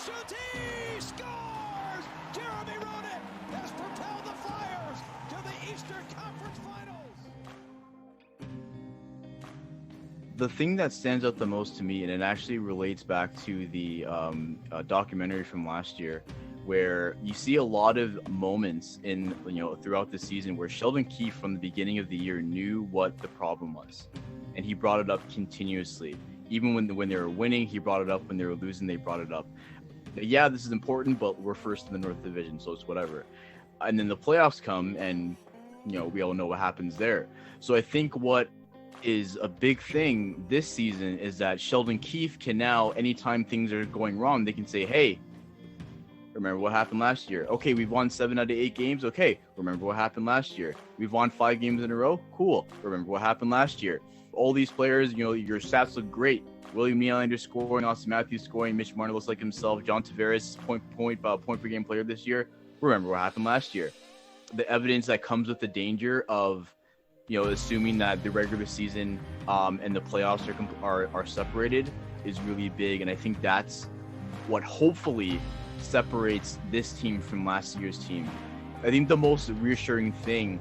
Shoots, he scores! Jeremy Roenick has propelled the Flyers to the Eastern Conference Finals. The thing that stands out the most to me, and it actually relates back to the documentary from last year, where you see a lot of moments in, throughout the season where Sheldon Keefe from the beginning of the year knew what the problem was, and he brought it up continuously. Even when they were winning, he brought it up. When they were losing, they brought it up. Yeah, this is important, but we're first in the North Division, so it's whatever. And then the playoffs come, and we all know what happens there. So I think what is a big thing this season is that Sheldon Keefe can now, anytime things are going wrong, they can say, hey, remember what happened last year? Okay, we've won 7 out of 8 games. Okay, remember what happened last year? We've won 5 games in a row. Cool. Remember what happened last year? All these players, your stats look great. William Nylander scoring, Austin Matthews scoring, Mitch Marner looks like himself, John Tavares point per game player this year. Remember what happened last year? The evidence that comes with the danger of assuming that the regular season and the playoffs are separated is really big, and I think that's what hopefully separates this team from last year's team. I think the most reassuring thing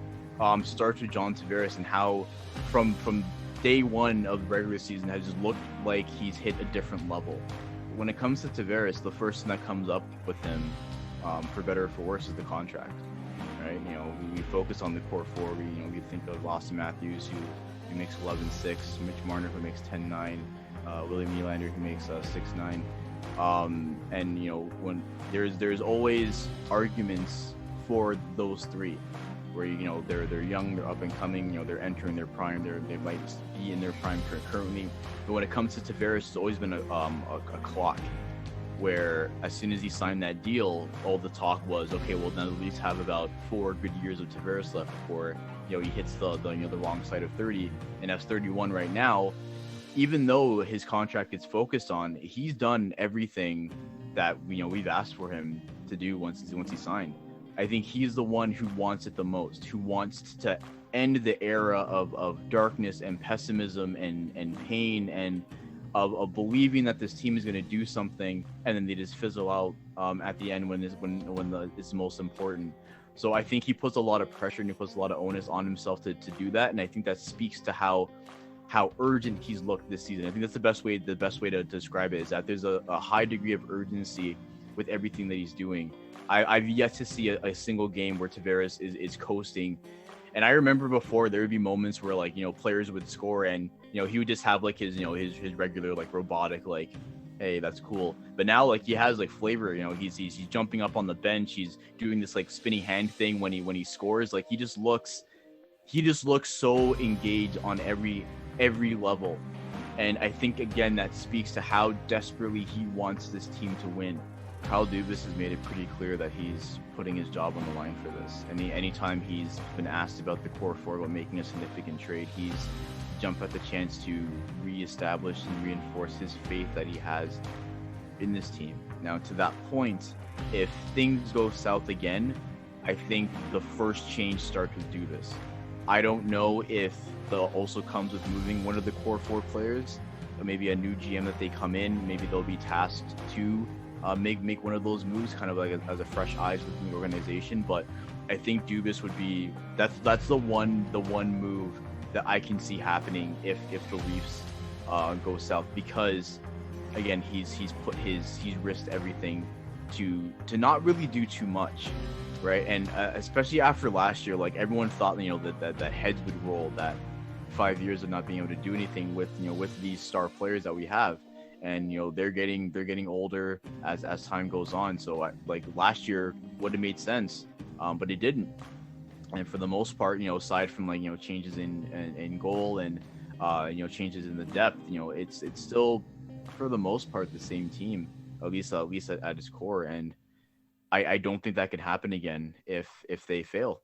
starts with John Tavares and how from day one of the regular season has just looked like he's hit a different level. When it comes to Tavares, the first thing that comes up with him, for better or for worse, is the contract. Right? We focus on the core four. We think of Austin Matthews, who makes 11.6, Mitch Marner, who makes 10.9, William Nylander, who makes 6.9. And when there's always arguments for those three, where they're young, they're up and coming, they're entering their prime, they might be in their prime currently. But when it comes to Tavares, it's always been a clock, where as soon as he signed that deal, all the talk was, okay, well then at least have about 4 good years of Tavares left before he hits the wrong side of 30, and that's 31 right now. Even though his contract gets focused on, he's done everything that we've asked for him to do once he signed. I think he's the one who wants it the most, who wants to end the era of darkness and pessimism and pain and of believing that this team is going to do something, and then they just fizzle out at the end when it's most important. So I think he puts a lot of pressure and he puts a lot of onus on himself to do that, and I think that speaks to how urgent he's looked this season. I think that's the best way to describe it, is that there's a high degree of urgency with everything that he's doing. I've yet to see a single game where Tavares is coasting. And I remember before there would be moments where players would score and he would just have his his regular robotic hey, that's cool. But now he has flavor. He's jumping up on the bench. He's doing this spinny hand thing when he scores. He just looks so engaged on every level. And I think again that speaks to how desperately he wants this team to win. Kyle Dubas has made it pretty clear that he's putting his job on the line for this. Anytime he's been asked about the core four, about making a significant trade, he's jumped at the chance to reestablish and reinforce his faith that he has in this team. Now, to that point, if things go south again, I think the first change starts with Dubas. I don't know if also comes with moving one of the core four players, or maybe a new GM that they come in, maybe they'll be tasked to make one of those moves, kind of as a fresh eyes within the organization. But I think Dubas would be that's the one move that I can see happening if the Leafs go south, because again he's risked everything to not really do too much, right? And especially after last year, everyone thought that heads would roll, that 5 years of not being able to do anything with these star players that we have. And they're getting older as time goes on. So last year would have made sense, but it didn't. And for the most part, aside from changes in goal and changes in the depth, it's still for the most part the same team, at least at its core. And I don't think that could happen again if they fail.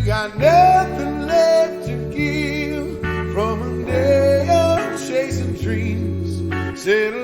Got nothing left to give from a day of chasing dreams. Settle